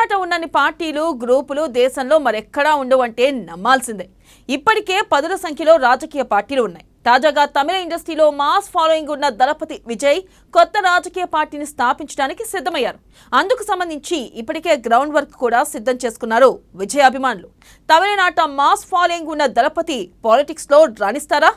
తమిళనాట ఉన్నన్ని పార్టీలు గ్రూపులు దేశంలో మరెక్కడా ఉండవంటే నమ్మాల్సిందే. ఇప్పటికే పదుల సంఖ్యలో రాజకీయ పార్టీలు ఉన్నాయి. తాజాగా తమిళ ఇండస్ట్రీలో మాస్ ఫాలోయింగ్ ఉన్న దళపతి విజయ్ కొత్త రాజకీయ పార్టీని స్థాపించడానికి సిద్ధమయ్యారు. అందుకు సంబంధించి ఇప్పటికే గ్రౌండ్ వర్క్ కూడా సిద్ధం చేసుకున్నారు విజయ్ అభిమానులు. తమిళనాట మాస్ ఫాలోయింగ్ ఉన్న దళపతి పాలిటిక్స్ లో రాణిస్తారా?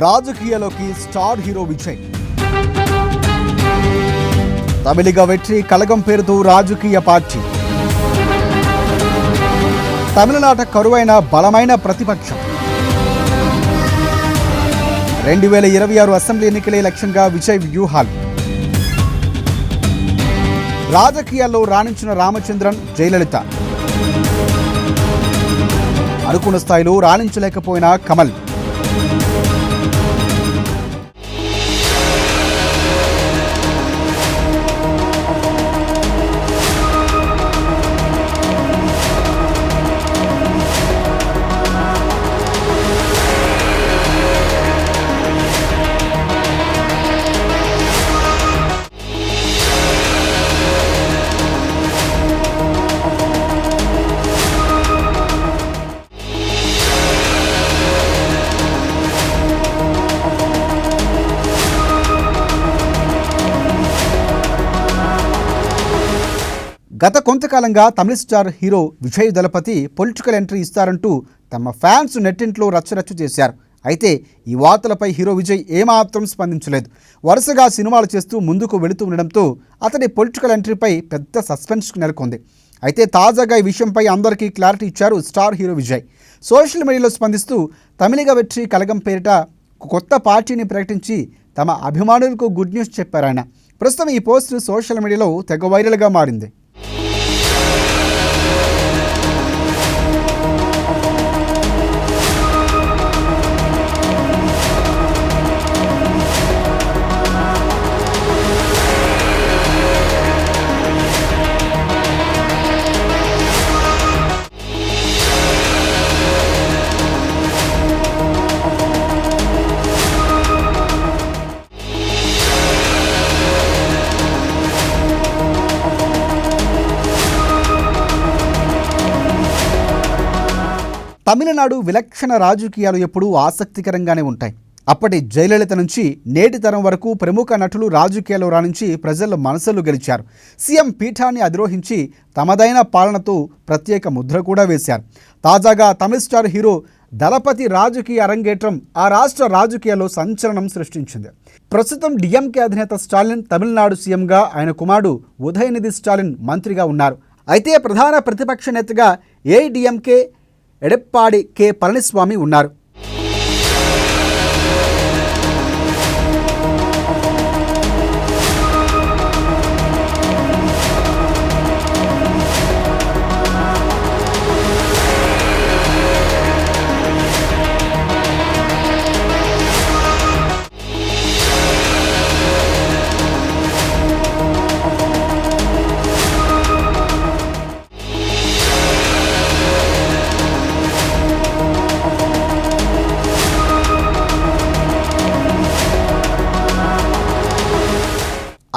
రాజకీయాల్లోకి స్టార్ హీరో విజయ్. తమిళిగ వెట్రి కళగం పేరుతో రాజకీయ పార్టీ. తమిళనాట కరువైన బలమైన ప్రతిపక్షం. 2026 అసెంబ్లీ ఎన్నికలే లక్ష్యంగా విజయ్ వ్యూహాలు. రాజకీయాల్లో రాణించిన రామచంద్రన్, జయలలిత. అనుకున్న స్థాయిలో రాణించలేకపోయిన కమల్. గత కొంతకాలంగా తమిళ స్టార్ హీరో విజయ్ దళపతి పొలిటికల్ ఎంట్రీ ఇస్తారంటూ తమ ఫ్యాన్స్ నెట్టింట్లో రచ్చరచ్చ చేశారు. అయితే ఈ వార్తలపై హీరో విజయ్ ఏమాత్రం స్పందించలేదు. వరుసగా సినిమాలు చేస్తూ ముందుకు వెళుతూ ఉండడంతో అతడి పొలిటికల్ ఎంట్రీపై పెద్ద సస్పెన్స్ నెలకొంది. అయితే తాజాగా ఈ విషయంపై అందరికీ క్లారిటీ ఇచ్చారు స్టార్ హీరో విజయ్. సోషల్ మీడియాలో స్పందిస్తూ తమిళిగ వెట్రి కళగం పేరిట కొత్త పార్టీని ప్రకటించి తమ అభిమానులకు గుడ్ న్యూస్ చెప్పారు ఆయన. ప్రస్తుతం ఈ పోస్ట్ సోషల్ మీడియాలో తెగ వైరల్గా మారింది. తమిళనాడు విలక్షణ రాజకీయాలు ఎప్పుడూ ఆసక్తికరంగానే ఉంటాయి. అప్పటి జయలలిత నుంచి నేటి తరం వరకు ప్రముఖ నటులు రాజకీయాల్లో రాణించి ప్రజల మనసులు గెలిచారు. సీఎం పీఠాన్ని అధిరోహించి తమదైన పాలనతో ప్రత్యేక ముద్ర కూడా వేశారు. తాజాగా తమిళ స్టార్ హీరో దళపతి రాజకీయ అరంగేట్రం ఆ రాష్ట్ర రాజకీయాల్లో సంచలనం సృష్టించింది. ప్రస్తుతం డిఎంకే అధినేత స్టాలిన్ తమిళనాడు సీఎంగా, ఆయన కుమారుడు ఉదయనిధి స్టాలిన్ మంత్రిగా ఉన్నారు. అయితే ప్రధాన ప్రతిపక్ష నేతగా ఏఐడిఎంకే ఎడప్పాడి కె పళనిస్వామి ఉన్నారు.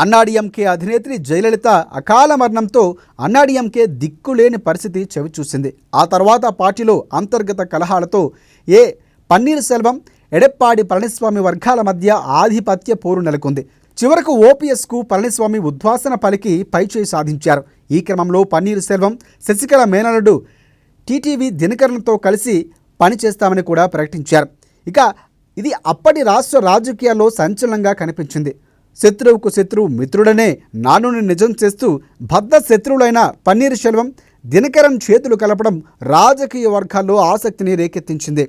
అన్నాడీఎంకే అధినేత్రి జయలలిత అకాల మరణంతో అన్నాడీఎంకే దిక్కులేని పరిస్థితి చవిచూసింది. ఆ తర్వాత పార్టీలో అంతర్గత కలహాలతో పన్నీర్ సెల్వం, ఎడప్పాడి పళనిస్వామి వర్గాల మధ్య ఆధిపత్య పోరు నెలకొంది. చివరకు ఓపీఎస్కు పళనిస్వామి ఉద్వాసన పలికి పైచేయి సాధించారు. ఈ క్రమంలో పన్నీర్ సెల్వం, శశికళ మేనల్లుడు టీటీవీ దినకరన్తో కలిసి పనిచేస్తామని కూడా ప్రకటించారు. ఇక ఇది అప్పటి రాష్ట్ర రాజకీయాల్లో సంచలనంగా కనిపించింది. శత్రువుకు శత్రువు మిత్రుడనే నానుని నిజం చేస్తూ బద్ధ శత్రువులైన పన్నీర్ సెల్వం, దినకరన్ చేతులు కలపడం రాజకీయ వర్గాల్లో ఆసక్తిని రేకెత్తించింది.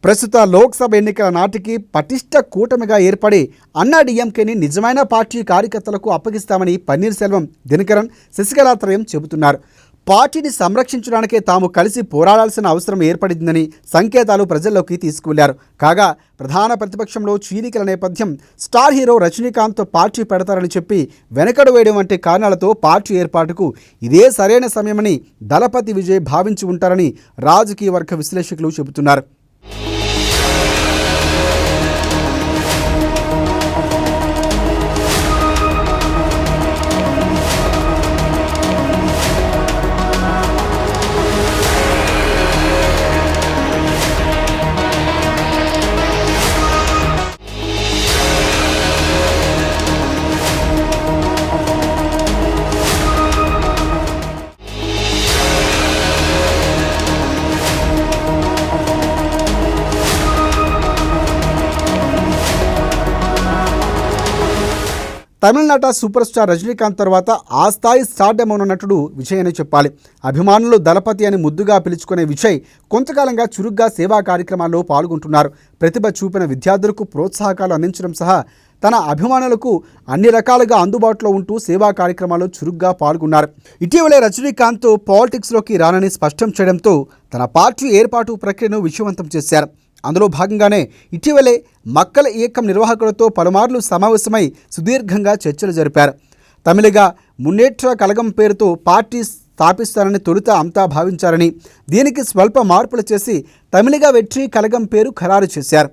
ప్రస్తుత లోక్సభ ఎన్నికల నాటికి పటిష్ట కూటమిగా ఏర్పడి అన్నాడీఎంకేని నిజమైన పార్టీ కార్యకర్తలకు అప్పగిస్తామని పన్నీర్ సెల్వం, దినకరన్, శశికళాత్రయం చెబుతున్నారు. పార్టీని సంరక్షించడానికే తాము కలిసి పోరాడాల్సిన అవసరం ఏర్పడిందని సంకేతాలు ప్రజల్లోకి తీసుకువెళ్లారు. కాగా ప్రధాన ప్రతిపక్షంలో చీలికల నేపథ్యం, స్టార్ హీరో రజనీకాంత్ పార్టీ పెడతారని చెప్పి వెనకడు వేయడం వంటి కారణాలతో పార్టీ ఏర్పాటుకు ఇదే సరైన సమయమని దళపతి విజయ్ భావించి ఉంటారని రాజకీయ వర్గ విశ్లేషకులు చెబుతున్నారు. తమిళనాట సూపర్ స్టార్ రజనీకాంత్ తర్వాత ఆ స్థాయి స్టార్డమ్ ఉన్న నటుడు విజయ్ అని చెప్పాలి. అభిమానులు దళపతి అని ముద్దుగా పిలుచుకునే విజయ్ కొంతకాలంగా చురుగ్గా సేవా కార్యక్రమాల్లో పాల్గొంటున్నారు. ప్రతిభ చూపిన విద్యార్థులకు ప్రోత్సాహకాలు అందించడం సహా తన అభిమానులకు అన్ని రకాలుగా అందుబాటులో ఉంటూ సేవా కార్యక్రమాల్లో చురుగ్గా పాల్గొన్నారు. ఇటీవలే రజనీకాంత్ పాలిటిక్స్లోకి రానని స్పష్టం చేయడంతో తన పార్టీ ఏర్పాటు ప్రక్రియను విజయవంతం చేశారు. అందులో భాగంగానే ఇటీవలే మక్కల ఇయక్కం నిర్వాహకులతో పలుమార్లు సమావేశమై సుదీర్ఘంగా చర్చలు జరిపారు. తమిళగా మున్నేట్ర కలగం పేరుతో పార్టీ స్థాపిస్తారని తొలుత అంతా భావించారని, దీనికి స్వల్ప మార్పులు చేసి తమిళగా వెట్రి కలగం పేరు ఖరారు చేశారు.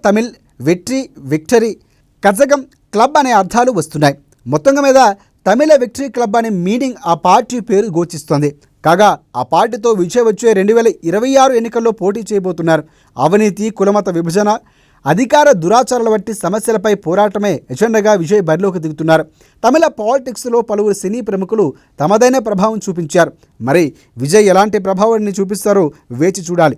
తమిళ్, వెట్రి, విక్టరీ, కజగం, క్లబ్ అనే అర్థాలు వస్తున్నాయి. మొత్తంగా మీద తమిళ విక్టరీ క్లబ్ అనే మీనింగ్ ఆ పార్టీ పేరు గోచిస్తోంది. కాగా ఆ పార్టీతో విజయ్ వచ్చే 2026 ఎన్నికల్లో పోటీ చేయబోతున్నారు. అవినీతి, కులమత విభజన, అధికార దురాచారాల వంటి సమస్యలపై పోరాటమే ఎజెండాగా విజయ్ బరిలోకి దిగుతున్నారు. తమిళ పాలిటిక్స్లో పలువురు సినీ ప్రముఖులు తమదైన ప్రభావం చూపించారు. మరి విజయ్ ఎలాంటి ప్రభావాన్ని చూపిస్తారో వేచి చూడాలి.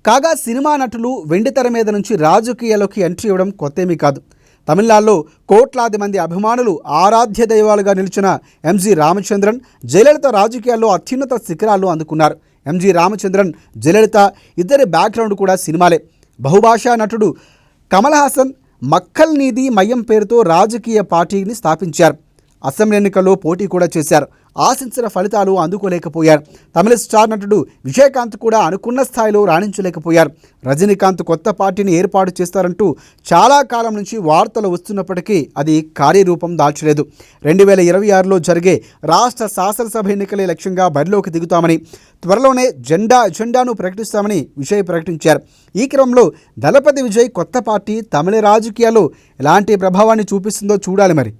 కాగా సినిమా నటులు వెండితెర మీద నుంచి రాజకీయాల్లోకి ఎంట్రీ ఇవ్వడం కొత్తేమీ కాదు. తమిళనాడులో కోట్లాది మంది అభిమానులు ఆరాధ్య దైవాలుగా నిలిచిన ఎంజి రామచంద్రన్, జయలలిత రాజకీయాల్లో అత్యున్నత శిఖరాలు అందుకున్నారు. ఎంజి రామచంద్రన్, జయలలిత ఇద్దరి బ్యాక్గ్రౌండ్ కూడా సినిమాలే. బహుభాషా నటుడు కమల్ హాసన్ మక్కల్ నీది మయం పేరుతో రాజకీయ పార్టీని స్థాపించారు. అసెంబ్లీ ఎన్నికల్లో పోటీ కూడా చేశారు. ఆశించిన ఫలితాలు అందుకోలేకపోయారు. తమిళ స్టార్ నటుడు విజయకాంత్ కూడా అనుకున్న స్థాయిలో రాణించలేకపోయారు. రజనీకాంత్ కొత్త పార్టీని ఏర్పాటు చేస్తారంటూ చాలా కాలం నుంచి వార్తలు వస్తున్నప్పటికీ అది కార్యరూపం దాల్చలేదు. 2026లో జరిగే రాష్ట్ర శాసనసభ ఎన్నికలే లక్ష్యంగా బరిలోకి దిగుతామని, త్వరలోనే ఎజెండాను ప్రకటిస్తామని విజయ్ ప్రకటించారు. ఈ క్రమంలో దళపతి విజయ్ కొత్త పార్టీ తమిళ రాజకీయాల్లో ఎలాంటి ప్రభావాన్ని చూపిస్తుందో చూడాలి మరి.